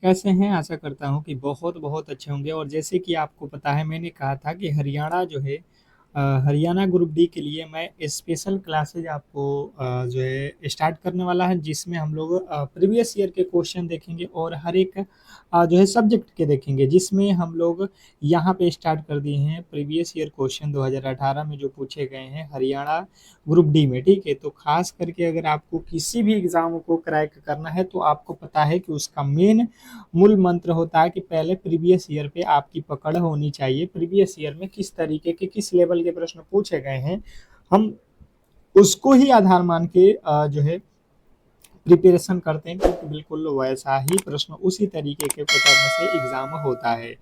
कैसे हैं? आशा करता हूँ कि बहुत-बहुत अच्छे होंगे और जैसे कि आपको पता है मैंने कहा था कि हरियाणा जो है हरियाणा ग्रुप डी के लिए मैं स्पेशल क्लासेज आपको जो है स्टार्ट करने वाला है जिसमें हम लोग प्रीवियस ईयर के क्वेश्चन देखेंगे और हर एक जो है सब्जेक्ट के देखेंगे जिसमें हम लोग यहाँ पे स्टार्ट कर दिए हैं प्रीवियस ईयर क्वेश्चन 2018 में जो पूछे गए हैं हरियाणा ग्रुप डी में, ठीक है? तो खास करके अगर आपको किसी भी एग्जाम को क्रैक करना है तो आपको पता है कि उसका मेन मूल मंत्र होता है कि पहले प्रीवियस ईयर पे आपकी पकड़ होनी चाहिए। प्रीवियस ईयर में किस तरीके के किस लेवल के प्रश्न पूछे गए हैं, हम उसको ही आधार मान के जो है प्रिपरेशन करते हैं क्योंकि बिल्कुल वैसा ही प्रश्न उसी तरीके के पैटर्न से एग्जाम होता है।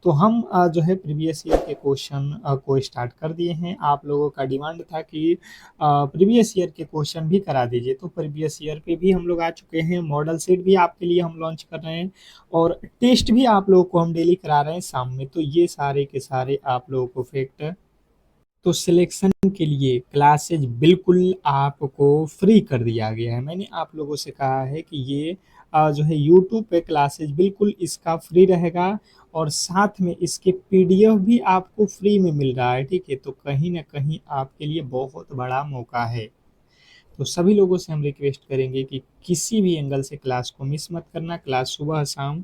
तो हम जो है प्रीवियस ईयर के क्वेश्चन को स्टार्ट कर दिए हैं। आप लोगों का डिमांड था कि प्रीवियस ईयर के क्वेश्चन भी करा दीजिए, तो प्रीवियस ईयर पे भी हम लोग आ चुके हैं। मॉडल सेट भी आपके लिए हम लॉन्च कर रहे हैं और टेस्ट भी आप लोगों को हम डेली करा रहे हैं शाम में। तो ये सारे के सारे आप लोगों को फैक्ट तो सिलेक्शन के लिए क्लासेज बिल्कुल आपको फ्री कर दिया गया है। मैंने आप लोगों से कहा है कि ये जो है यूट्यूब पे क्लासेज बिल्कुल इसका फ्री रहेगा और साथ में इसके पीडीएफ भी आपको फ्री में मिल रहा है, ठीक है? तो कहीं ना कहीं आपके लिए बहुत बड़ा मौका है। तो सभी लोगों से हम रिक्वेस्ट करेंगे कि किसी भी एंगल से क्लास को मिस मत करना। क्लास सुबह शाम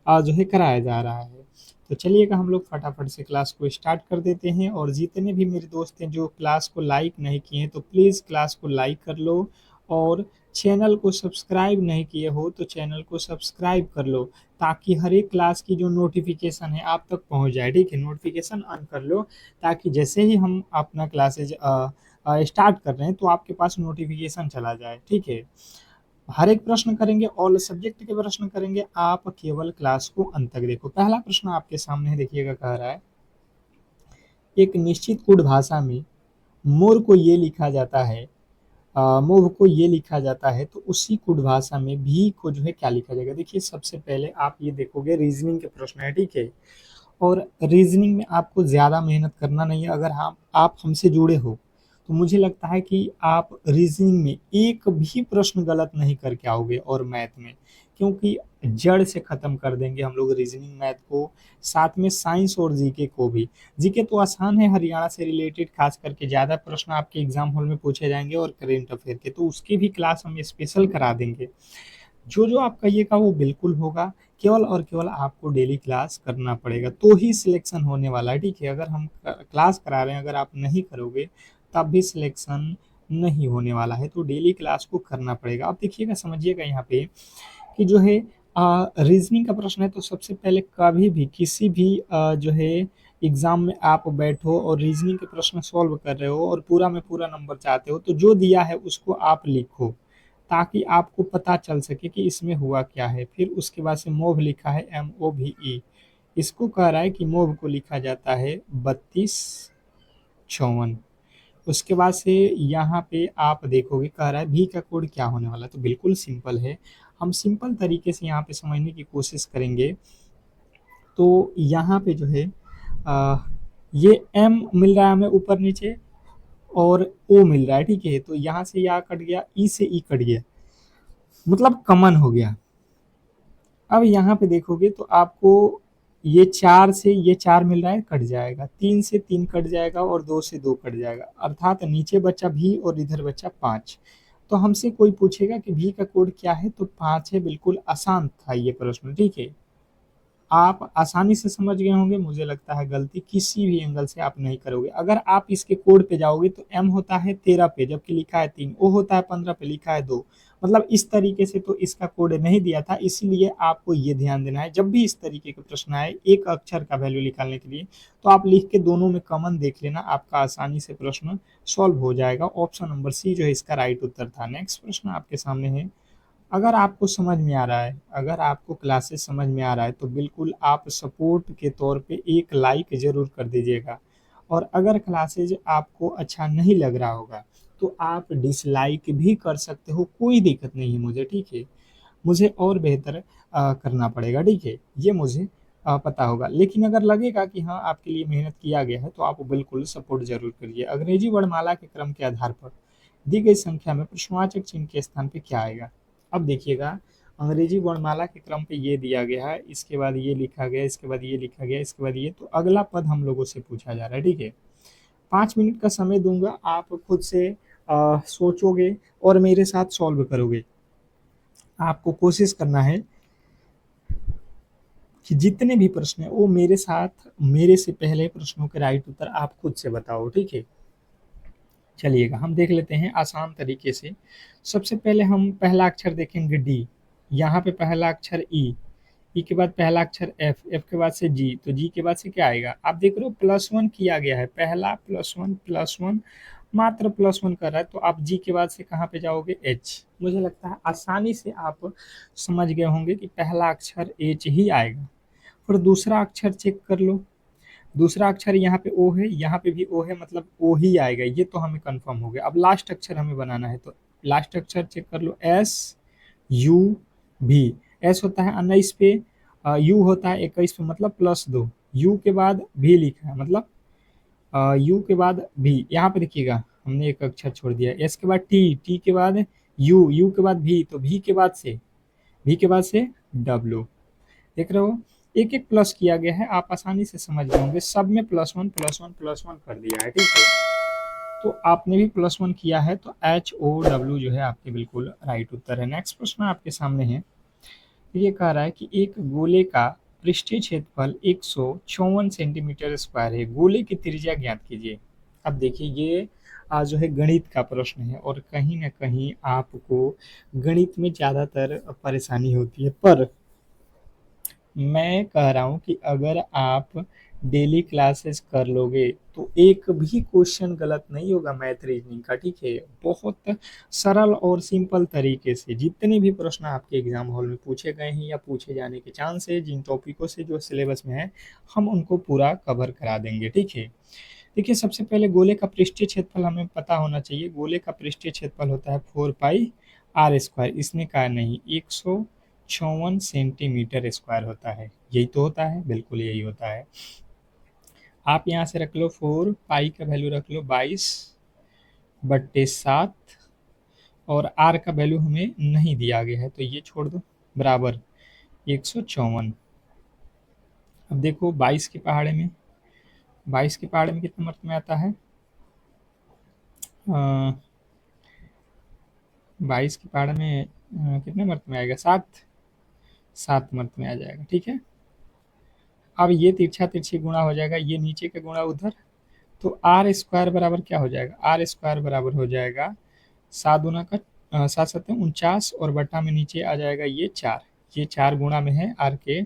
जो है कराया जा रहा है। तो चलिएगा हम लोग फटाफट से क्लास को स्टार्ट कर देते हैं और जितने भी मेरे दोस्त हैं जो क्लास को लाइक नहीं किए हैं तो प्लीज़ क्लास को लाइक कर लो और चैनल को सब्सक्राइब नहीं किए हो तो चैनल को सब्सक्राइब कर लो ताकि हर एक क्लास की जो नोटिफिकेशन है आप तक पहुंच जाए, ठीक है? नोटिफिकेशन ऑन कर लो ताकि जैसे ही हम अपना क्लासेज स्टार्ट कर रहे हैं तो आपके पास नोटिफिकेशन चला जाए, ठीक है? हर एक प्रश्न करेंगे, ऑल सब्जेक्ट के प्रश्न करेंगे, आप केवल क्लास को अंत तक देखो। पहला प्रश्न आपके सामने है, देखिएगा कह रहा है एक निश्चित कुट भाषा में मोर को ये लिखा जाता है मोह को ये लिखा जाता है तो उसी कुट भाषा में भी को जो है क्या लिखा जाएगा। देखिए सबसे पहले आप ये देखोगे रीजनिंग के प्रश्न है, ठीक है? और रीजनिंग में आपको ज़्यादा मेहनत करना नहीं है। अगर हम आप हमसे जुड़े हो तो मुझे लगता है कि आप रीजनिंग में एक भी प्रश्न गलत नहीं करके आओगे और मैथ में, क्योंकि जड़ से ख़त्म कर देंगे हम लोग रीजनिंग मैथ को, साथ में साइंस और जीके को भी। जीके तो आसान है, हरियाणा से रिलेटेड खास करके ज़्यादा प्रश्न आपके एग्जाम हॉल में पूछे जाएंगे और करेंट अफेयर के तो उसकी भी क्लास हम स्पेशल करा देंगे। जो जो आप कहिएगा वो बिल्कुल होगा, केवल और केवल आपको डेली क्लास करना पड़ेगा तो ही सिलेक्शन होने वाला है, ठीक है? अगर हम क्लास करा रहे हैं, अगर आप नहीं करोगे तब भी सिलेक्शन नहीं होने वाला है। तो डेली क्लास को करना पड़ेगा। आप देखिएगा समझिएगा यहाँ पे कि जो है रीजनिंग का प्रश्न है तो सबसे पहले कभी भी किसी भी जो है एग्जाम में आप बैठो और रीजनिंग के प्रश्न सॉल्व कर रहे हो और पूरा में पूरा नंबर चाहते हो तो जो दिया है उसको आप लिखो ताकि आपको पता चल सके कि इसमें हुआ क्या है। फिर उसके बाद से मोव लिखा है MOVE, इसको कह रहा है कि मोव को लिखा जाता है 3254। उसके बाद से यहाँ पे आप देखोगे कह रहा है भी का कोड क्या होने वाला है तो बिल्कुल सिंपल है। हम सिंपल तरीके से यहाँ पे समझने की कोशिश करेंगे। तो यहाँ पे जो है आ, ये M मिल रहा है हमें ऊपर नीचे और O मिल रहा है, ठीक है? तो यहाँ से या कट गया, ई से ई कट गया, मतलब कॉमन हो गया। अब यहाँ पे देखोगे तो आपको ये 4 से ये 4 मिल रहा है, कट जाएगा, 3 से 3 कट जाएगा और 2 से 2 कट जाएगा, अर्थात नीचे बचा भी और इधर बचा 5। तो हमसे कोई पूछेगा कि भी का कोड क्या है तो 5 है। बिल्कुल आसान था ये प्रश्न, ठीक है? आप आसानी से समझ गए होंगे। मुझे लगता है गलती किसी भी एंगल से आप नहीं करोगे। अगर आप इसके कोड पे जाओगे तो M होता है 13 पे जबकि लिखा है 3, O होता है 15 पे लिखा है 2, मतलब इस तरीके से तो इसका कोड नहीं दिया था। इसीलिए आपको ये ध्यान देना है जब भी इस तरीके के प्रश्न आए एक अक्षर का वैल्यू निकालने के लिए तो आप लिख के दोनों में कॉमन देख लेना, आपका आसानी से प्रश्न सॉल्व हो जाएगा। ऑप्शन नंबर सी जो है इसका राइट उत्तर था। नेक्स्ट प्रश्न आपके सामने है, अगर आपको समझ में आ रहा है, अगर आपको क्लासेस समझ में आ रहा है तो बिल्कुल आप सपोर्ट के तौर पे एक लाइक ज़रूर कर दीजिएगा और अगर क्लासेज आपको अच्छा नहीं लग रहा होगा तो आप डिसलाइक भी कर सकते हो, कोई दिक्कत नहीं है मुझे, ठीक है? मुझे और बेहतर करना पड़ेगा, ठीक है? ये मुझे पता होगा। लेकिन अगर लगेगा कि हाँ आपके लिए मेहनत किया गया है तो आप बिल्कुल सपोर्ट जरूर करिए। अंग्रेजी वर्णमाला के क्रम के आधार पर दी गई संख्या में प्रश्नवाचक चिन्ह के स्थान पे क्या आएगा? अब देखिएगा अंग्रेजी वर्णमाला के क्रम पे ये दिया गया है, इसके बाद ये लिखा गया, इसके बाद ये लिखा गया, इसके बाद ये, तो अगला पद हम लोगों से पूछा जा रहा है। ठीक है, 5 मिनट का समय दूंगा, आप खुद से सोचोगे और मेरे साथ सॉल्व करोगे। आपको कोशिश करना है कि जितने भी प्रश्न है वो मेरे साथ, मेरे से पहले प्रश्नों के राइट उत्तर आप खुद से बताओ। ठीक है, चलिएगा हम देख लेते हैं आसान तरीके से। सबसे पहले हम पहला अक्षर देखेंगे डी, यहाँ पे पहला अक्षर ई, ई के बाद पहला अक्षर एफ, एफ के बाद से जी, तो जी के बाद से क्या आएगा, आप देख रहे हो +1 किया गया है, पहला +1 मात्र +1 कर रहा है, तो आप जी के बाद से कहाँ पे जाओगे, एच। मुझे लगता है आसानी से आप समझ गए होंगे कि पहला अक्षर एच ही आएगा। फिर दूसरा अक्षर चेक कर लो, दूसरा अक्षर यहाँ पे ओ है, यहाँ पे भी ओ है, मतलब ओ ही आएगा, ये तो हमें कंफर्म हो गया। अब लास्ट अक्षर हमें बनाना है, तो लास्ट अक्षर चेक कर लो, एस यू भी। एस होता है 19 पे, यू होता है 21 पे, मतलब +2, यू के बाद भी लिखा है, मतलब यू के बाद भी, यहाँ पे देखिएगा हमने एक अक्षर छोड़ दिया, एस के बाद टी, टी के बाद यू, यू के बाद भी, तो भी के बाद से, भी के बाद से डब्ल्यू। देख रहे हो, एक एक प्लस किया गया है, आप आसानी से समझ गए होंगे, सब में +1 कर दिया है। ठीक है, तो आपने भी +1 किया है, तो HOW जो है आपके बिल्कुल राइट उत्तर है। नेक्स्ट प्रश्न आपके सामने है, ये कह रहा है कि एक गोले का पृष्ठीय क्षेत्रफल 154 सेंटीमीटर स्क्वायर है, गोले की त्रिज्या ज्ञात कीजिए। अब देखिए ये जो है गणित का प्रश्न है, और कहीं ना कहीं आपको गणित में ज़्यादातर परेशानी होती है, पर मैं कह रहा हूँ कि अगर आप डेली क्लासेस कर लोगे तो एक भी क्वेश्चन गलत नहीं होगा मैथ रीजनिंग का। ठीक है, बहुत सरल और सिंपल तरीके से जितने भी प्रश्न आपके एग्जाम हॉल में पूछे गए हैं या पूछे जाने के चांस है, जिन टॉपिकों से जो सिलेबस में है, हम उनको पूरा कवर करा देंगे। ठीक है, देखिए सबसे पहले गोले का पृष्ठीय क्षेत्रफल हमें पता होना चाहिए। गोले का पृष्ठीय क्षेत्रफल होता है 4πr², इसमें का नहीं, 154 सेंटीमीटर स्क्वायर होता है, यही तो होता है, बिल्कुल यही होता है। आप यहाँ से रख लो 4 पाई का वैल्यू रख लो 22/7, और आर का वैल्यू हमें नहीं दिया गया है, तो ये छोड़ दो, बराबर 154। अब देखो 22 के पहाड़े में कितने मर्त में आता है, 22 के पहाड़े में कितने मर्त में आएगा, 7 मर्त में आ जाएगा। ठीक है, अब ये तिरछा तिरछी गुणा हो जाएगा, ये नीचे का गुणा उधर, तो R² बराबर क्या हो जाएगा, R² बराबर हो जाएगा 7×7 = 49, और बटा में नीचे आ जाएगा ये 4, ये 4 गुणा में है आर के,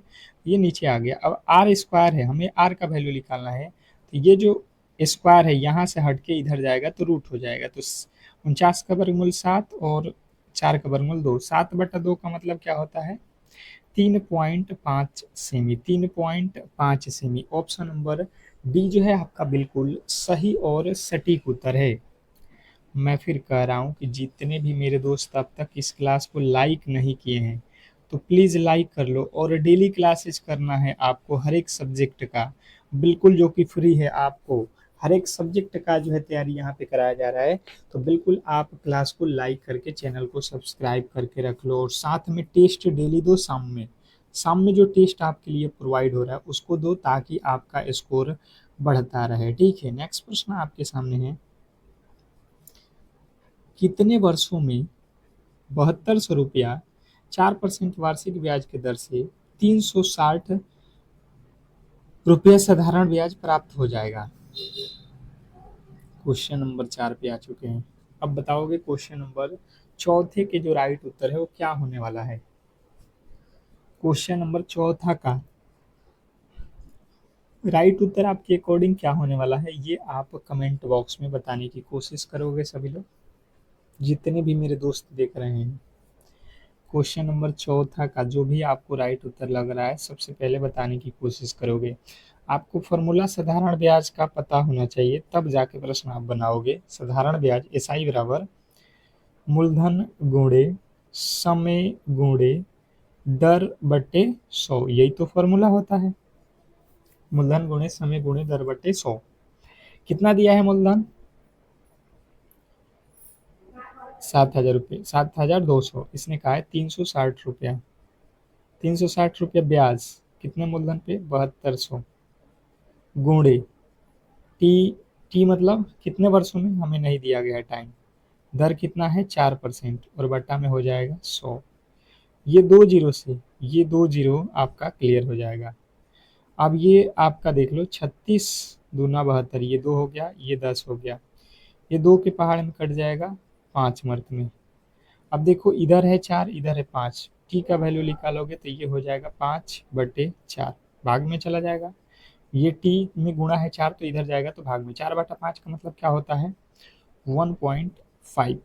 ये नीचे आ गया। अब R² है, हमें आर का वैल्यू निकालना है, तो ये जो स्क्वायर है यहाँ से हट के इधर जाएगा तो रूट हो जाएगा, तो 49 का वर्गमूल 7 और 4 का वर्गमूल 2, 7/2 का मतलब क्या होता है, 3.5 semi, 3.5 semi. Option number D जो है आपका बिल्कुल सही और सटीक उत्तर है। मैं फिर कह रहा हूँ कि जितने भी मेरे दोस्त अब तक इस क्लास को लाइक नहीं किए हैं, तो प्लीज़ लाइक कर लो, और डेली क्लासेस करना है आपको हर एक सब्जेक्ट का, बिल्कुल जो कि फ्री है। आपको हर एक सब्जेक्ट का जो है तैयारी यहाँ पे कराया जा रहा है, तो बिल्कुल आप क्लास को लाइक करके चैनल को सब्सक्राइब करके रख लो, और साथ में टेस्ट डेली दो, शाम में जो टेस्ट आपके लिए प्रोवाइड हो रहा है उसको दो, ताकि आपका स्कोर बढ़ता रहे। ठीक है, नेक्स्ट प्रश्न आपके सामने है, कितने वर्षों में 7200 रुपया 4% वार्षिक ब्याज की दर से 360 रुपये साधारण ब्याज प्राप्त हो जाएगा। क्वेश्चन नंबर 4 पे आ चुके हैं। अब बताओगे क्वेश्चन नंबर चौथे के जो राइट उत्तर है वो क्या होने वाला है। क्वेश्चन नंबर चौथा का राइट उत्तर आपके अकॉर्डिंग क्या होने वाला है, ये आप कमेंट बॉक्स में बताने की कोशिश करोगे सभी लोग, जितने भी मेरे दोस्त देख रहे हैं। क्वेश्चन नंबर चौथा का जो भी आपको राइट उत्तर लग रहा है, सबसे पहले बताने की कोशिश करोगे। आपको फॉर्मूला साधारण ब्याज का पता होना चाहिए, तब जाके प्रश्न आप बनाओगे। साधारण ब्याज SI बराबर मूलधन गुणे समय गुणे दर बटे 100, यही तो फॉर्मूला होता है, मूलधन गुणे समय गुणे दर बटे 100। कितना दिया है मूलधन, 7,000 रुपये, 7,200। इसने कहा है 360 रुपया, 360 रुपया ब्याज कितने मूलधन पे, 7200, गुणे टी, टी मतलब कितने वर्षों में हमें नहीं दिया गया है टाइम, दर कितना है 4% और बट्टा में हो जाएगा 100। ये दो जीरो से ये दो जीरो आपका क्लियर हो जाएगा। अब ये आपका देख लो, 36 दूना 72, ये 2 हो गया, ये 10 हो गया, ये 2 के पहाड़ में कट जाएगा 5 मर्त में। अब देखो इधर है 4, इधर है 5, टी का वैल्यू निकालोगे तो ये हो जाएगा 5/4, भाग में चला जाएगा। ये टी में गुणा है 4 तो इधर जाएगा तो भाग में, 4/5 का मतलब क्या होता है, 1.5,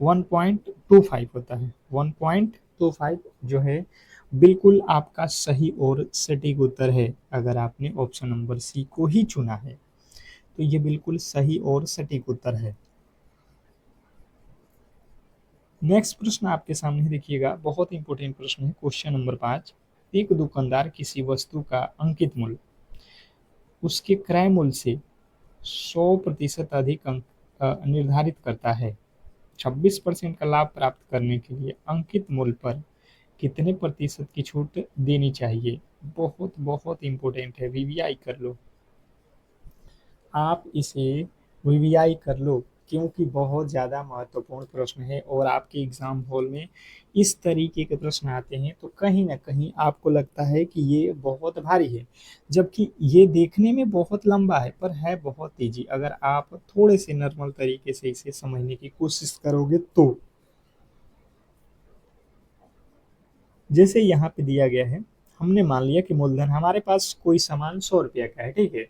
1.25 होता है, 1.25 जो है बिल्कुल आपका सही और सटीक उत्तर है। अगर आपने ऑप्शन नंबर सी को ही चुना है तो ये बिल्कुल सही और सटीक उत्तर है। नेक्स्ट प्रश्न आपके सामने देखिएगा, बहुत इंपॉर्टेंट प्रश्न है, क्वेश्चन नंबर 5। एक दुकानदार किसी वस्तु का अंकित मूल्य उसके क्रय मूल्य से 100% अधिक अंक निर्धारित करता है। 26% का लाभ प्राप्त करने के लिए अंकित मूल्य पर कितने प्रतिशत की छूट देनी चाहिए। बहुत बहुत इंपॉर्टेंट है, वीवीआई कर लो, आप इसे वीवीआई कर लो, क्योंकि बहुत ज़्यादा महत्वपूर्ण प्रश्न है और आपके एग्ज़ाम हॉल में इस तरीके के प्रश्न आते हैं तो कहीं ना कहीं आपको लगता है कि ये बहुत भारी है, जबकि ये देखने में बहुत लंबा है पर है बहुत ईजी। अगर आप थोड़े से नॉर्मल तरीके से इसे समझने की कोशिश करोगे तो, जैसे यहाँ पे दिया गया है, हमने मान लिया कि मूलधन हमारे पास कोई सामान 100 रुपया का है, ठीक है,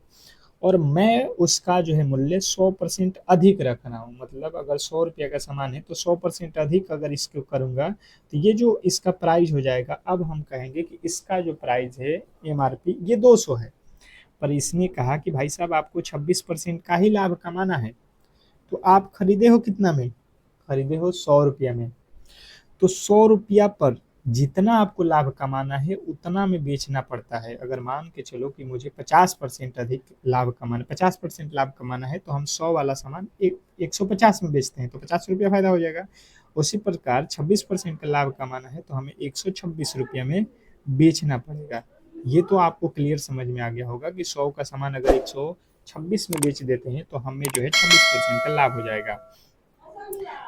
और मैं उसका जो है मूल्य 100% अधिक रख रहा हूँ। मतलब अगर 100 रुपया का सामान है तो 100% अधिक अगर इसको करूँगा तो ये जो इसका प्राइस हो जाएगा, अब हम कहेंगे कि इसका जो प्राइस है एमआरपी ये 200 है, पर इसने कहा कि भाई साहब आपको 26% का ही लाभ कमाना है, तो आप खरीदे हो कितना में, खरीदे हो 100 रुपया में, तो 100 रुपया पर जितना आपको लाभ कमाना है उतना में बेचना पड़ता है। अगर मान के चलो कि मुझे 50% अधिक लाभ कमाना, 50% लाभ कमाना है तो हम 100 वाला सामान 150 में बेचते हैं तो 50 रुपया फायदा हो जाएगा। उसी प्रकार 26% का लाभ कमाना है तो हमें 126 रुपया में बेचना पड़ेगा। ये तो आपको क्लियर समझ में आ गया होगा कि 100 का सामान अगर 126 में बेच देते हैं तो हमें जो है 26% का लाभ हो जाएगा।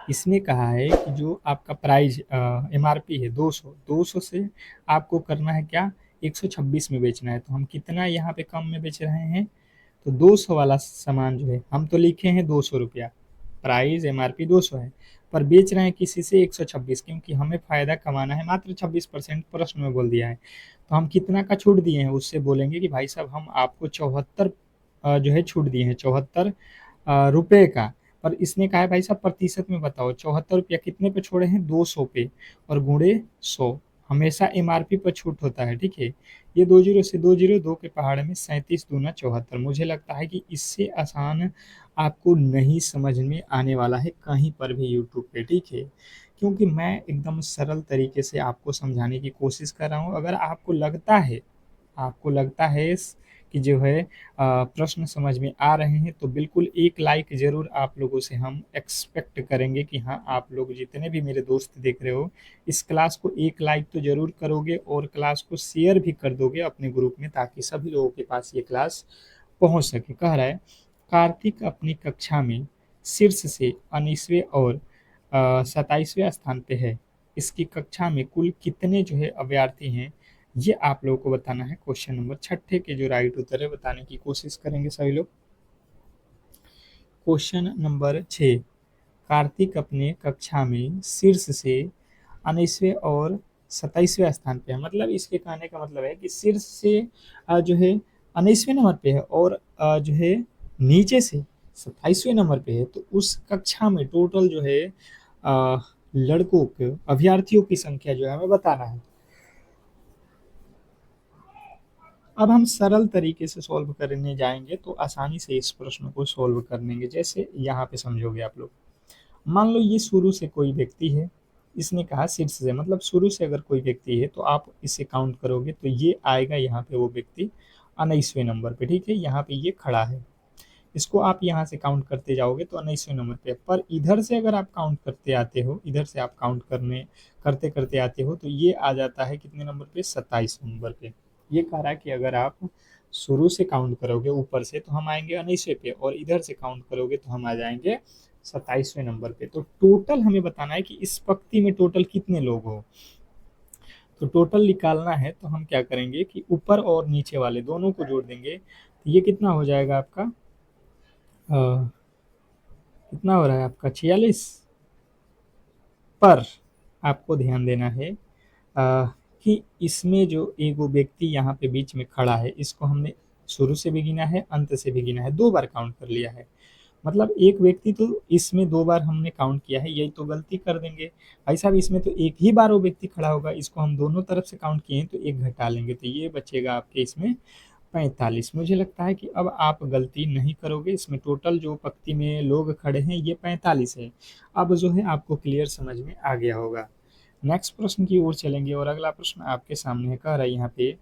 इसने कहा है कि जो आपका प्राइस एमआरपी है 200, 200 से आपको करना है क्या, 126 में बेचना है, तो हम कितना यहाँ पे कम में बेच रहे हैं, तो 200 वाला सामान जो है हम तो लिखे हैं 200 रुपया, प्राइस एमआरपी 200 है, पर बेच रहे हैं किसी से 126, क्योंकि हमें फ़ायदा कमाना है मात्र 26%, प्रश्न में बोल दिया है। तो हम कितना का छूट दिए हैं, उससे बोलेंगे कि भाई साहब हम आपको 74 जो है छूट दिए हैं, 74 रुपये का। पर इसने कहा है भाई साहब प्रतिशत में बताओ, 74 रुपया कितने पे छोड़े हैं, 200 पे, और गुणे 100, हमेशा एमआरपी पर छूट होता है, ठीक है। ये 2 जीरो से 2 जीरो, 2 के पहाड़ में 37 दूना 74। मुझे लगता है कि इससे आसान आपको नहीं समझ में आने वाला है कहीं पर भी यूट्यूब पे, ठीक है, क्योंकि मैं एकदम सरल तरीके से आपको समझाने की कोशिश कर रहा हूँ। अगर आपको लगता है कि जो है प्रश्न समझ में आ रहे हैं तो बिल्कुल एक लाइक ज़रूर आप लोगों से हम एक्सपेक्ट करेंगे कि हाँ, आप लोग जितने भी मेरे दोस्त देख रहे हो इस क्लास को एक लाइक तो ज़रूर करोगे और क्लास को शेयर भी कर दोगे अपने ग्रुप में, ताकि सभी लोगों के पास ये क्लास पहुंच सके। कह रहा है, कार्तिक अपनी कक्षा में शीर्ष से 19वें और 27वें स्थान पे है, इसकी कक्षा में कुल कितने जो है अभ्यर्थी हैं, ये आप लोगों को बताना है। क्वेश्चन नंबर 6 के जो राइट उत्तर है बताने की कोशिश करेंगे सभी लोग। क्वेश्चन नंबर 6, कार्तिक अपने कक्षा में शीर्ष से 19वें और 27वें स्थान पे है, मतलब इसके कहने का मतलब है कि शीर्ष से जो है 19वें नंबर पे है और जो है नीचे से 27वें नंबर पे है, तो उस कक्षा में टोटल जो है अ, लड़कों के अभ्यर्थियों की संख्या जो है हमें बताना है। अब हम सरल तरीके से सॉल्व करने जाएंगे तो आसानी से इस प्रश्न को सॉल्व कर लेंगे। जैसे यहाँ पे समझोगे आप लोग, मान लो ये शुरू से कोई व्यक्ति है, इसने कहा शीर्ष से, मतलब शुरू से अगर कोई व्यक्ति है तो आप इसे काउंट करोगे तो ये आएगा यहाँ पे वो व्यक्ति 19वें नंबर पे, ठीक है, यहाँ पे ये खड़ा है। इसको आप यहाँ से काउंट करते जाओगे तो 19वें नंबर पे, पर इधर से अगर आप काउंट करते आते हो, इधर से आप काउंट करते करते आते हो तो ये आ जाता है कितने नंबर पे, 27 नंबर पे। ये कह रहा है कि अगर आप शुरू से काउंट करोगे ऊपर से तो हम आएंगे 19वें पे, और इधर से काउंट करोगे तो हम आ जाएंगे 27वें नंबर पे। तो टोटल हमें बताना है कि इस पंक्ति में टोटल कितने लोग हो। तो टोटल निकालना है तो हम क्या करेंगे कि ऊपर और नीचे वाले दोनों को जोड़ देंगे, तो ये कितना हो जाएगा आपका, कितना हो रहा है आपका, 46। पर आपको ध्यान देना है कि इसमें जो एक वो व्यक्ति यहाँ पे बीच में खड़ा है, इसको हमने शुरू से भी गिना है, अंत से भी गिना है, 2 बार काउंट कर लिया है। मतलब एक व्यक्ति तो इसमें 2 बार हमने काउंट किया है, यही तो गलती कर देंगे भाई साहब, इसमें तो एक ही बार वो व्यक्ति खड़ा होगा, इसको हम दोनों तरफ से काउंट किए हैं तो एक घटा लेंगे, तो ये बचेगा आपके इसमें 45। मुझे लगता है कि अब आप गलती नहीं करोगे, इसमें टोटल जो पंक्ति में लोग खड़े हैं ये 45 है। अब जो है आपको क्लियर समझ में आ गया होगा। नेक्स्ट प्रश्न की ओर चलेंगे, और अगला प्रश्न आपके सामने कह रहा है यहाँ पे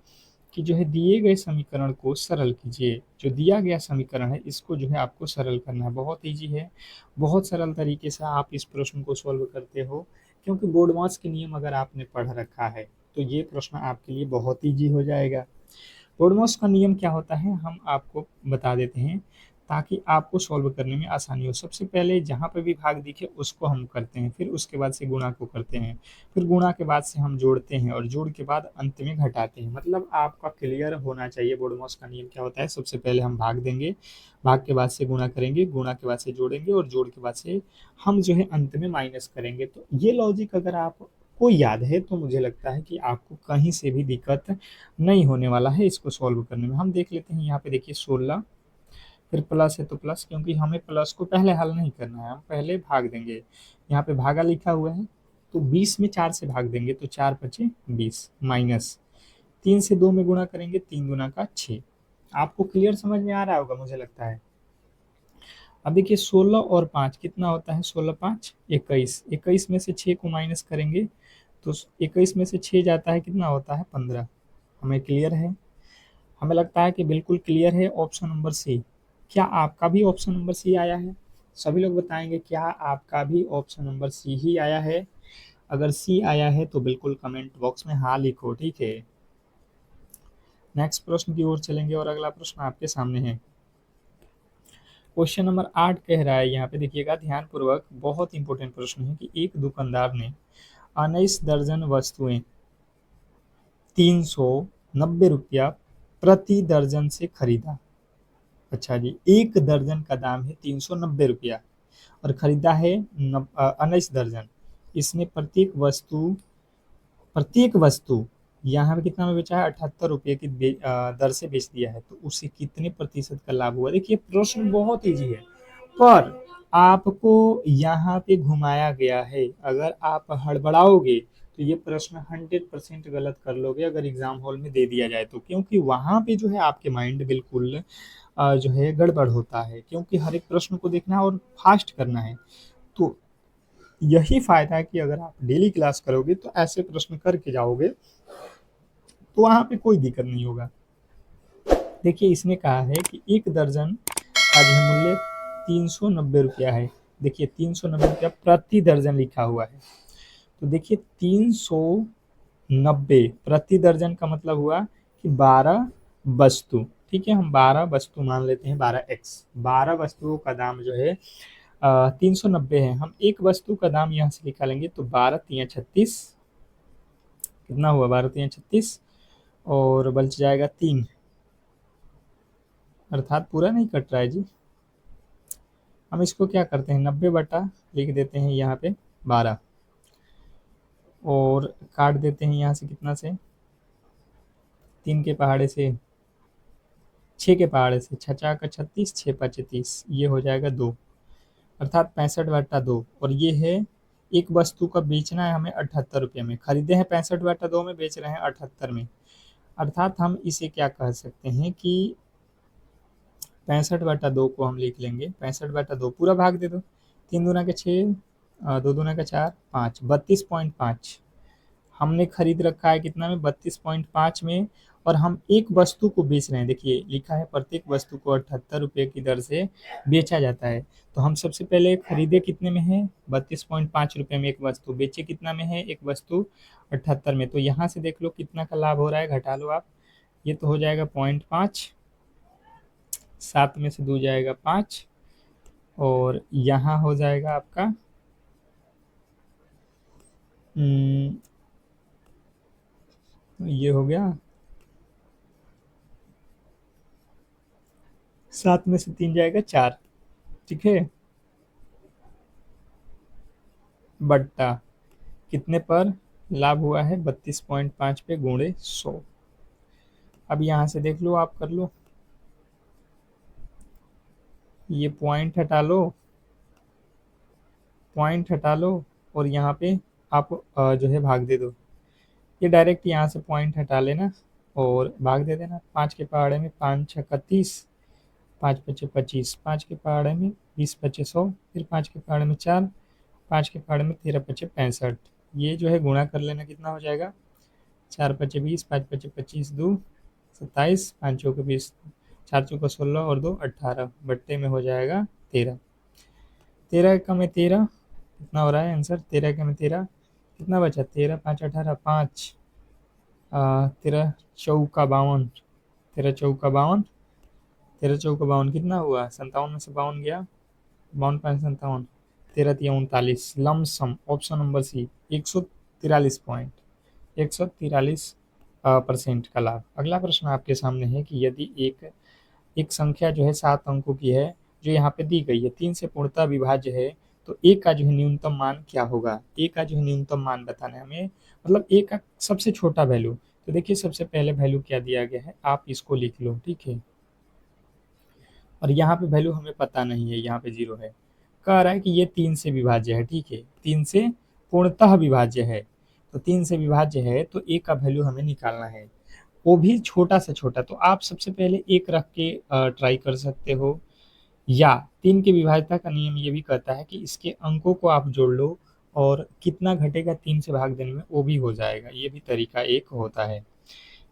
कि जो है दिए गए समीकरण को सरल कीजिए। जो दिया गया समीकरण है इसको जो है आपको सरल करना है, बहुत ईजी है, बहुत सरल तरीके से आप इस प्रश्न को सॉल्व करते हो, क्योंकि बोर्ड मास के नियम अगर आपने पढ़ रखा है तो ये प्रश्न आपके लिए बहुत ईजी हो जाएगा। बोर्ड का नियम क्या होता है हम आपको बता देते हैं ताकि आपको सॉल्व करने में आसानी हो। सबसे पहले जहाँ पे भी भाग दिखे उसको हम करते हैं, फिर उसके बाद से गुणा को करते हैं, फिर गुणा के बाद से हम जोड़ते हैं, और जोड़ के बाद अंत में घटाते हैं। मतलब आपका क्लियर होना चाहिए बोर्ड का नियम क्या होता है। सबसे पहले हम भाग देंगे, भाग के बाद से गुणा करेंगे, गुणा के बाद से जोड़ेंगे, और जोड़ के बाद से हम जो है अंत में माइनस करेंगे। तो ये लॉजिक अगर आप को याद है तो मुझे लगता है कि आपको कहीं से भी दिक्कत नहीं होने वाला है इसको सॉल्व करने में। हम देख लेते हैं यहाँ पे, देखिए 16, फिर प्लस है तो प्लस, क्योंकि हमें प्लस को पहले हल नहीं करना है, हम पहले भाग देंगे। यहाँ पे भागा लिखा हुआ है तो 20 में 4 से भाग देंगे तो 4 पचे 20, माइनस 3 से 2 में गुणा करेंगे, 3 गुना का 6। आपको क्लियर समझ में आ रहा होगा मुझे लगता है। अब देखिए 16 और 5 कितना होता है, 16 5 21, 21 में से 6 को माइनस करेंगे तो 21 में से 6 जाता है, कितना होता है 15। हमें क्लियर है, हमें लगता है कि बिल्कुल क्लियर है। ऑप्शन नंबर सी, क्या आपका भी ऑप्शन नंबर सी आया है? सभी लोग बताएंगे क्या आपका भी ऑप्शन नंबर सी ही आया है? अगर सी आया है तो बिल्कुल कमेंट बॉक्स में हाँ लिखो, ठीक है। नेक्स्ट प्रश्न की ओर चलेंगे, और अगला प्रश्न आपके सामने है। क्वेश्चन नंबर 8 कह रहा है, यहाँ पे देखिएगा ध्यान पूर्वक, बहुत इंपॉर्टेंट प्रश्न है कि एक दुकानदार ने 19 दर्जन वस्तुएं 390 रुपया प्रति दर्जन से खरीदा। अच्छा जी, एक दर्जन का दाम है 390 रुपया और खरीदा है 19 दर्जन। इसने प्रत्येक वस्तु यहाँ पे कितना में बेचा है, 78 रुपये की दर से बेच दिया है, तो उसे कितने प्रतिशत का लाभ हुआ। देखिए प्रश्न बहुत ईजी है, पर आपको यहाँ पे घुमाया गया है। अगर आप हड़बड़ाओगे तो ये प्रश्न 100% गलत कर लोगे अगर एग्जाम हॉल में दे दिया जाए तो, क्योंकि वहां पे जो है आपके माइंड बिल्कुल जो है गड़बड़ होता है, क्योंकि हर एक प्रश्न को देखना है और फास्ट करना है। तो यही फायदा है कि अगर आप डेली क्लास करोगे तो ऐसे प्रश्न करके जाओगे तो वहां पे कोई दिक्कत नहीं होगा। देखिए इसने कहा है कि एक दर्जन का जो मूल्य 390 रुपया है। देखिए 390 रुपया प्रति दर्जन लिखा हुआ है, तो देखिए 390 प्रति दर्जन का मतलब हुआ कि 12 वस्तु, ठीक है, हम 12 वस्तु मान लेते हैं, 12x, 12 वस्तुओं का दाम जो है 390 है। हम एक वस्तु का दाम यहाँ से निकालेंगे तो 12 3 36, कितना हुआ, 12 3 36, और बच जाएगा 3, अर्थात पूरा नहीं कट रहा है जी। हम इसको क्या करते हैं, 90 बटा लिख देते हैं यहाँ पे 12, और काट देते हैं यहाँ से कितना से, 3 के पहाड़े से 6 के पहाड़े से, 6 4 का 36, 6 5 30, ये हो जाएगा 2, अर्थात 65 बटा 2। और ये है एक वस्तु का बेचना है हमें 78 रुपये में, खरीदे हैं 65 बटा 2 में, बेच रहे हैं 78 में, अर्थात हम इसे क्या कह सकते हैं कि 65 बटा 2 को हम लिख लेंगे, 65 बटा 2 पूरा भाग दे दो, 3 दूना के 6, 2 दूना का 4, 5, 32.5 हमने खरीद रखा है, कितना में, 32.5 में, और हम एक वस्तु को बेच रहे हैं। देखिए लिखा है प्रत्येक वस्तु को 78 रुपये की दर से बेचा जाता है। तो हम सबसे पहले खरीदे कितने में है, 32.5 रुपये में एक वस्तु, बेचे कितना में है एक वस्तु 78 में। तो यहाँ से देख लो कितना का लाभ हो रहा है, घटा लो आप, ये तो हो जाएगा 0.5, 7 में से 2 जाएगा 5, और यहाँ हो जाएगा आपका ये हो गया 7 में से 3 जाएगा 4, ठीक है, बट्टा कितने पर लाभ हुआ है, 32.5 पे गुणे 100। अब यहाँ से देख लो, आप कर लो, ये पॉइंट हटा लो और यहाँ पे आप जो है भाग दे दो। ये डायरेक्ट यहाँ से पॉइंट हटा लेना और भाग दे देना। 5 के पहाड़े में 5 छक्का 30, 5 पचे 25, 5 के पहाड़े में 20 पचे 100, फिर 5 के पहाड़े में 4, 5 के पहाड़े में 13 पचे 65। ये जो है गुणा कर लेना, कितना हो जाएगा, 4 पचे 20, 5 पचे 25, 2 27, 5 चौके 20, 4 चौका 16 और 2 18, बट्टे में हो जाएगा 13। 13 का में 13 कितना हो रहा है आंसर, 13 का में 13 कितना बचा, 13 5 18, 5 13 चौका 52, 13 चौका 52, 13 चौका 52 कितना हुआ, 57 में से 52 गया, 52 5 57, 13 तिया 39, lump sum option number C 143 point, 143% का लाभ। अगला प्रश्न आपके सामने है कि यदि एक एक संख्या जो है 7 अंकों की है, जो यहाँ पे दी गई है, 3 से पूर्णतः विभाज्य है, तो ए का जो है न्यूनतम मान क्या होगा, ए का जो है न्यूनतम मान बताना है हमें, मतलब ए का सबसे छोटा वैल्यू। तो देखिए सबसे पहले वैल्यू क्या दिया गया है, आप इसको लिख लो, ठीक है, और यहाँ पे वैल्यू हमें पता नहीं है, यहाँ पे 0 है। कह रहा है कि ये 3 से विभाज्य है, ठीक है, 3 से पूर्णतः विभाज्य है, तो 3 से विभाज्य है तो ए का वैल्यू हमें निकालना है, वो भी छोटा से छोटा। तो आप सबसे पहले एक रख के ट्राई कर सकते हो, या 3 की विभाज्यता का नियम ये भी कहता है कि इसके अंकों को आप जोड़ लो और कितना घटेगा 3 से भाग देने में वो भी हो जाएगा, ये भी तरीका एक होता है।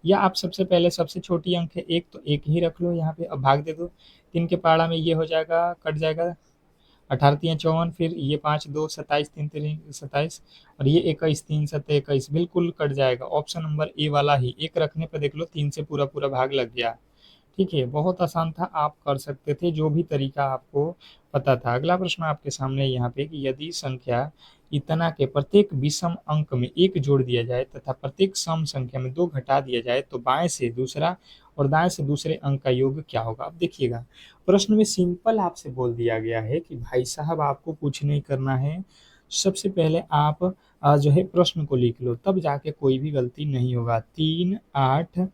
या आप सबसे पहले सबसे छोटी अंक है 1, तो 1 ही रख लो यहाँ पे, अब भाग दे दो, 3 के पहाड़ा में ये हो जाएगा, कट जाएगा, 18 तिया 54, फिर ये 5 2 27, 3 3 27, और ये 21 3 7 21, बिल्कुल कट जाएगा। ऑप्शन नंबर ए वाला ही, एक रखने पर देख लो 3 से पूरा पूरा भाग लग गया, ठीक है, बहुत आसान था, आप कर सकते थे जो भी तरीका आपको पता था। अगला प्रश्न आपके सामने यहाँ पे कि यदि संख्या इतना के प्रत्येक विषम अंक में 1 जोड़ दिया जाए तथा प्रत्येक सम संख्या में 2 घटा दिया जाए तो बाएं से दूसरा और दाएं से दूसरे अंक का योग क्या होगा। अब देखिएगा प्रश्न में सिंपल आपसे बोल दिया गया है कि भाई साहब आपको कुछ नहीं करना है, सबसे पहले आप जो है प्रश्न को लिख लो, तब जाके कोई भी गलती नहीं होगा। 3 8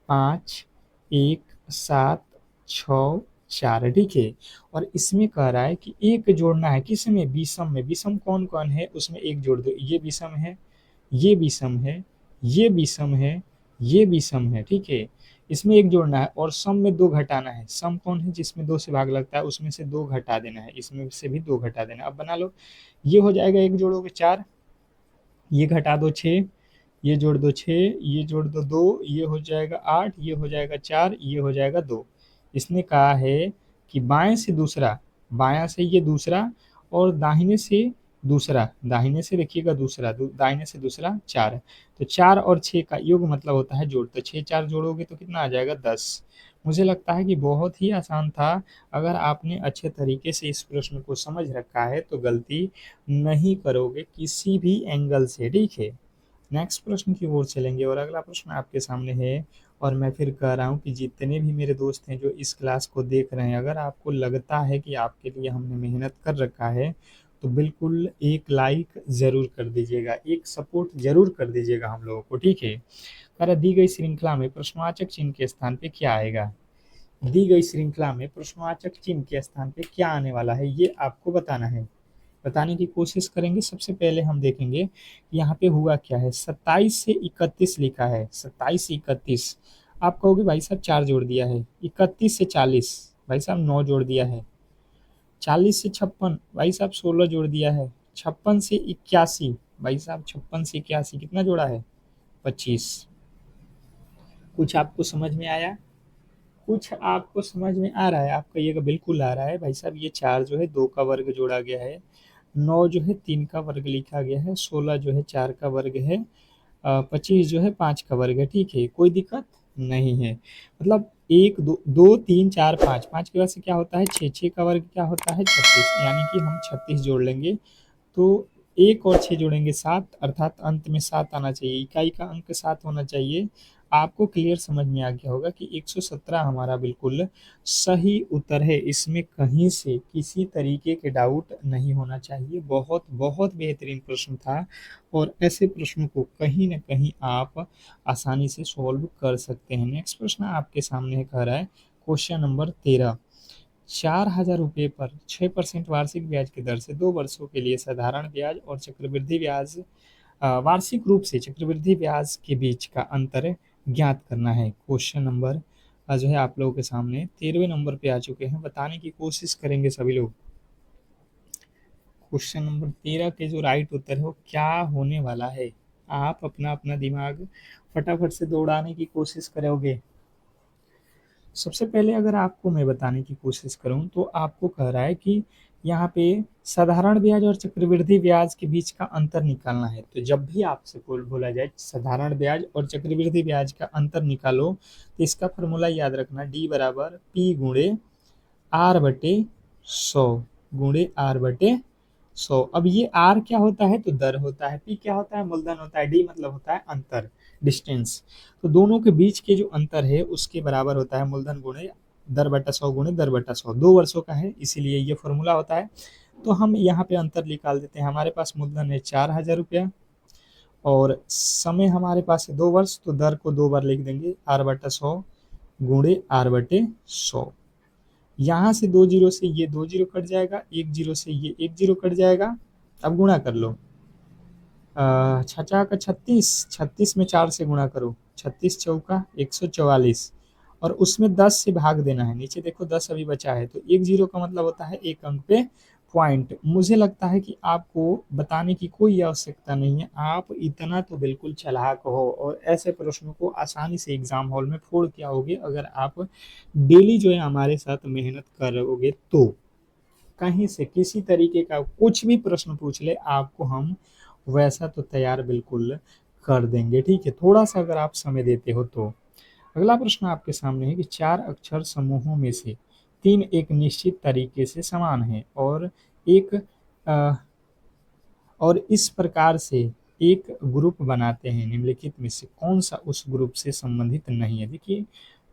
5 1 7 6 4, ठीक है, और इसमें कह रहा है कि एक जोड़ना है, किसमें, विषम में। विषम कौन कौन है उसमें एक जोड़ दो, ये विषम है, ये विषम है, ये विषम है, ये विषम है, ठीक है, इसमें एक जोड़ना है, और सम में 2 घटाना है। सम कौन है, जिसमें 2 से भाग लगता है, उसमें से 2 घटा देना है, इसमें से भी 2 घटा देना है। अब बना लो, ये हो जाएगा, एक जोड़ोगे 4, ये घटा दो 6, ये जोड़ दो 6, ये जोड़ दो 2, ये हो जाएगा 8, ये हो जाएगा 4, ये हो जाएगा 2। इसने कहा है कि बाएं से दूसरा, बायां से ये दूसरा, और दाहिने से दूसरा, दाहिने से देखिएगा दूसरा, दाहिने से दूसरा 4, तो 4 और 6 का योग मतलब होता है जोड़, तो 6 4 जोड़ोगे तो कितना आ जाएगा 10। मुझे लगता है कि बहुत ही आसान था, अगर आपने अच्छे तरीके से इस प्रश्न को समझ रखा है तो गलती नहीं करोगे किसी भी एंगल से, ठीक है। नेक्स्ट प्रश्न की ओर चलेंगे, और अगला प्रश्न आपके सामने है, और मैं फिर कह रहा हूँ कि जितने भी मेरे दोस्त हैं जो इस क्लास को देख रहे हैं, अगर आपको लगता है कि आपके लिए हमने मेहनत कर रखा है तो बिल्कुल एक लाइक ज़रूर कर दीजिएगा, एक सपोर्ट ज़रूर कर दीजिएगा हम लोगों को, ठीक है। अरे दी गई श्रृंखला में प्रश्नवाचक चिन्ह के स्थान पे क्या आएगा, दी गई श्रृंखला में प्रश्नवाचक चिन्ह के स्थान पे क्या आने वाला है, ये आपको बताना है, बताने की कोशिश करेंगे। सबसे पहले हम देखेंगे यहाँ पे हुआ क्या है, 27 से 31 लिखा है, 27 से 31, आप कहोगे भाई साहब 4 जोड़ दिया है, 31 से 40 भाई साहब 9 जोड़ दिया है, 40 से 56 भाई साहब 16 जोड़ दिया है, 56 से 81 भाई साहब 56 से 81 कितना जोड़ा है, 25, कुछ आपको समझ में आया? कुछ आपको समझ में आ रहा है? आप कहिएगा बिल्कुल आ रहा है भाई साहब। ये 4 जो है 2 का वर्ग जोड़ा गया है, 9 जो है 3 का वर्ग लिखा गया है, 16 जो है 4 का वर्ग है, 25 जो है 5 का वर्ग है। ठीक है, कोई दिक्कत नहीं है। मतलब 1 2 2 3 4 5, 5 की वजह से क्या होता है 6, 6 का वर्ग क्या होता है 36, यानी कि हम 36 जोड़ लेंगे। तो 1 और 6 जोड़ेंगे 7, अर्थात अंत में 7 आना चाहिए, इकाई का अंक 7 होना चाहिए। आपको क्लियर समझ में आ गया होगा कि 117 हमारा बिल्कुल सही उत्तर है। इसमें कहीं से किसी तरीके के डाउट नहीं होना चाहिए। बहुत बहुत बेहतरीन प्रश्न था और ऐसे प्रश्नों को कहीं ना कहीं आप आसानी से सॉल्व कर सकते हैं। नेक्स्ट प्रश्न आपके सामने है, कह रहा है क्वेश्चन नंबर 13, 4,000 रुपये पर 6% वार्षिक ब्याज की दर से 2 वर्षों के लिए साधारण ब्याज और चक्रवृद्धि ब्याज वार्षिक रूप से चक्रवृद्धि ब्याज के बीच का अंतर ज्ञात करना है। क्वेश्चन नंबर जो है आप लोगों के सामने 13वें नंबर पे आ चुके हैं। बताने की कोशिश करेंगे सभी लोग। क्वेश्चन नंबर 13 के जो राइट उत्तर है वो क्या होने वाला है? आप अपना अपना दिमाग फटाफट से दौड़ाने की कोशिश करोगे। सबसे पहले अगर आपको मैं बताने की कोशिश करूं तो आपको कह रहा है कि यहाँ पे साधारण ब्याज और चक्रवृद्धि ब्याज के बीच का अंतर निकालना है। तो जब भी आपसे बोला जाए साधारण ब्याज और चक्रवृद्धि ब्याज का अंतर निकालो, तो इसका फॉर्मूला याद रखना, डी बराबर पी गुणे आर बटे 100 गुणे आर बटे 100। अब ये आर क्या होता है तो दर होता है, पी क्या होता है मूलधन होता है, डी मतलब होता है अंतर, डिस्टेंस। तो दोनों के बीच के जो अंतर है उसके बराबर होता है मूलधन गुणे दर बटा 100 गुणे दर बटा 100। 2 वर्षों का है इसीलिए ये फॉर्मूला होता है। तो हम यहाँ पे अंतर निकाल देते हैं। हमारे पास मूलधन है 4,000 रुपया और समय हमारे पास है 2 वर्ष, तो दर को 2 बार लिख देंगे, आर बटा 100 गुणे आर बटे 100। यहाँ से 2 जीरो से ये 2 जीरो कट जाएगा, 1 जीरो से ये 1 जीरो कट जाएगा। अब गुणा कर लो, 66 36 में 4 से गुणा करो, 36 चौका 144 और उसमें 10 से भाग देना है। नीचे देखो 10 अभी बचा है, तो 1 जीरो का मतलब होता है 1 अंक पे पॉइंट। मुझे लगता है कि आपको बताने की कोई आवश्यकता नहीं है, आप इतना तो बिल्कुल चालाक हो और ऐसे प्रश्नों को आसानी से एग्जाम हॉल में फोड़ के आओगे अगर आप डेली जो है हमारे साथ मेहनत करोगे। तो कहीं से किसी तरीके का कुछ भी प्रश्न पूछ ले आपको हम वैसा तो तैयार बिल्कुल कर देंगे। ठीक है, थोड़ा सा अगर आप समय देते हो तो। अगला प्रश्न आपके सामने है कि 4 अक्षर समूहों में से 3 एक निश्चित तरीके से समान है और एक अ, और इस प्रकार से एक ग्रुप बनाते हैं, निम्नलिखित में से कौन सा उस ग्रुप से संबंधित नहीं है? देखिए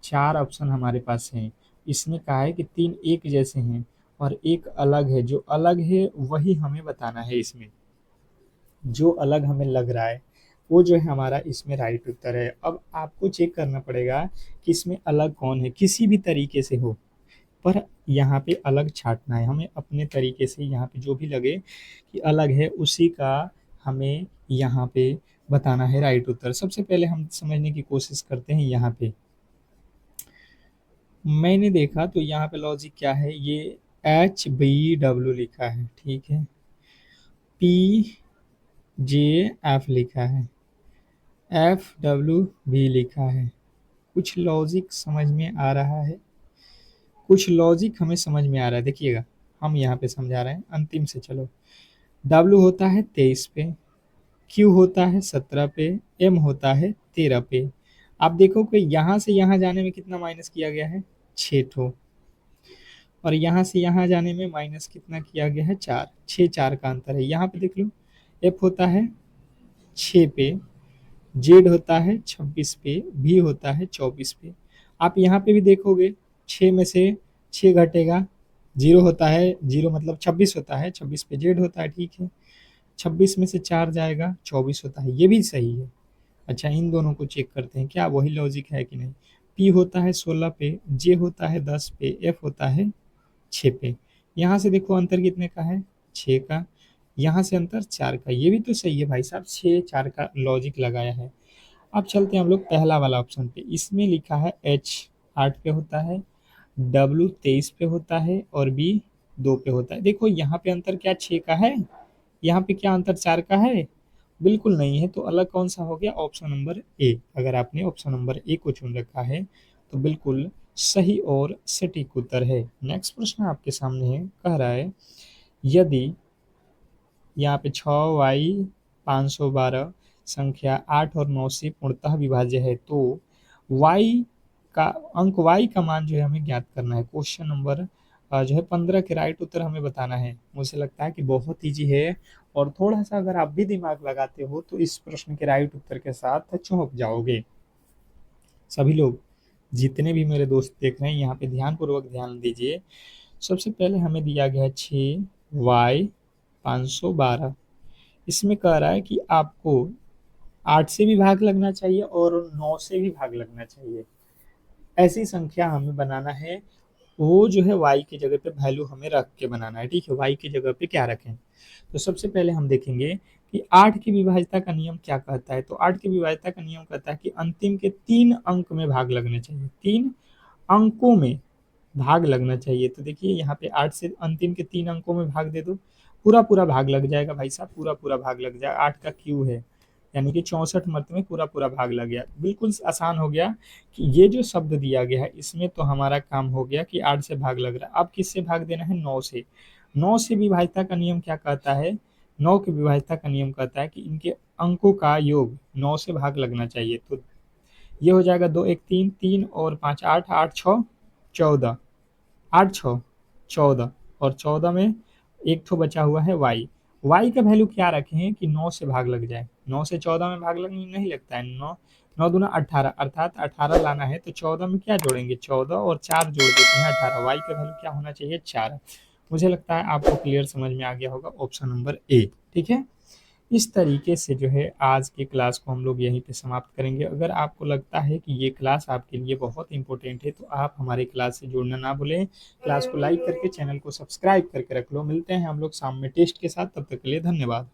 4 ऑप्शन हमारे पास हैं। इसने कहा है कि 3 एक जैसे हैं और एक अलग है। जो अलग है वही हमें बताना है। इसमें जो अलग हमें लग रहा है वो जो है हमारा इसमें राइट उत्तर है। अब आपको चेक करना पड़ेगा कि इसमें अलग कौन है, किसी भी तरीके से हो, पर यहाँ पे अलग छांटना है हमें अपने तरीके से। यहाँ पे जो भी लगे कि अलग है उसी का हमें यहाँ पे बताना है राइट उत्तर। सबसे पहले हम समझने की कोशिश करते हैं। यहाँ पे मैंने देखा तो यहाँ पे लॉजिक क्या है, ये HBW लिखा है, ठीक है, PJF लिखा है, FWB लिखा है। कुछ लॉजिक समझ में आ रहा है, कुछ लॉजिक हमें समझ में आ रहा है। देखिएगा हम यहाँ पे समझा रहे हैं अंतिम से। चलो, W होता है 23 पे, Q होता है 17 पे, M होता है 13 पे। आप देखो कि यहाँ से यहाँ जाने में कितना माइनस किया गया है, 6 ठो, और यहाँ से यहाँ जाने में माइनस कितना किया गया है, 4। 6 4 का अंतर है। यहाँ पे देख लो, F होता है 6 पे, Z होता है 26 पे, V होता है 24 पे। आप यहाँ पे भी देखोगे 6 में से 6 घटेगा, 0 होता है, 0 मतलब 26 होता है, 26 पे Z होता है, ठीक है। 26 में से 4 जाएगा, 24 होता है, ये भी सही है। अच्छा, इन दोनों को चेक करते हैं क्या वही लॉजिक है कि नहीं। P होता है 16 पे, J होता है 10 पे, F होता है 6 पे। यहाँ से देखो अंतर कितने का है, 6 का। यहाँ से अंतर 4 का, ये भी तो सही है भाई साहब, 6 4 का लॉजिक लगाया है। अब चलते हैं हम लोग पहला वाला ऑप्शन पे। इसमें लिखा है H 8 पे होता है, W 23 पे होता है और B 2 पे होता है। देखो यहाँ पे अंतर क्या 6 का है, यहाँ पे क्या अंतर 4 का है, बिल्कुल नहीं है, तो अलग कौन सा हो गया? Option number A. अगर आपने ऑप्शन नंबर ए को चुन रखा है तो बिल्कुल सही और सटीक उत्तर है। नेक्स्ट प्रश्न आपके सामने है, कह रहा है यदि यहाँ पे 6y512 संख्या 8 और 9 से पूर्णतः विभाज्य है तो y का अंक y का मान जो है हमें ज्ञात करना है। क्वेश्चन नंबर जो है 15 के राइट उत्तर हमें बताना है। मुझे लगता है कि बहुत ईजी है और थोड़ा सा अगर आप भी दिमाग लगाते हो तो इस प्रश्न के राइट उत्तर के साथ चौंक जाओगे। सभी लोग, जितने भी मेरे दोस्त देख रहे हैं यहाँ पे ध्यानपूर्वक ध्यान दीजिए। सबसे पहले हमें दिया गया है 6y512। इसमें कह रहा है कि आपको 8 से भी भाग लगना चाहिए और 9 से भी भाग लगना चाहिए। ऐसी संख्या हमें बनाना है, वो जो है y की जगह पे वैल्यू हमें रख के बनाना है। ठीक है, y की जगह पे क्या रखें? तो सबसे पहले हम देखेंगे कि 8 की विभाज्यता का नियम क्या कहता है। तो 8 की विभाज्यता का नियम कहता है कि अंतिम के 3 अंक में भाग लगने चाहिए, 3 अंकों में भाग लगना चाहिए। तो देखिए यहाँ पे 8 से अंतिम के 3 अंकों में भाग दे दो, पूरा पूरा भाग लग जाएगा भाई साहब, पूरा पूरा भाग लग जाएगा। 8 का क्यू है, यानी कि 64 मत में पूरा पूरा भाग लग गया। बिल्कुल आसान हो गया कि ये जो शब्द दिया गया है इसमें तो हमारा काम हो गया कि 8 से भाग लग रहा है। अब किससे भाग देना है? 9 से। 9 से विभाज्यता का नियम क्या कहता है? 9 की विभाज्यता का नियम कहता है कि इनके अंकों का योग 9 से भाग लगना चाहिए। तो ये हो जाएगा 2 1 3, 3 और 5 8, 8 6 14, 8 6 14 और 14 में एक ठो बचा हुआ है y। y का वैल्यू क्या रखे हैं कि 9 से भाग लग जाए। 9 से 14 में भाग लगने नहीं लगता है। 9 9 दूना 18, अर्थात 18 लाना है तो 14 में क्या जोड़ेंगे? 14 और 4 जोड़ देते हैं 18। y का वैल्यू क्या होना चाहिए? 4। मुझे लगता है आपको क्लियर समझ में आ गया होगा, ऑप्शन नंबर ए। ठीक है, इस तरीके से जो है आज की क्लास को हम लोग यहीं पे समाप्त करेंगे। अगर आपको लगता है कि ये क्लास आपके लिए बहुत इंपॉर्टेंट है तो आप हमारे क्लास से जुड़ना ना भूलें। क्लास को लाइक करके चैनल को सब्सक्राइब करके रख लो। मिलते हैं हम लोग शाम में टेस्ट के साथ, तब तक के लिए धन्यवाद।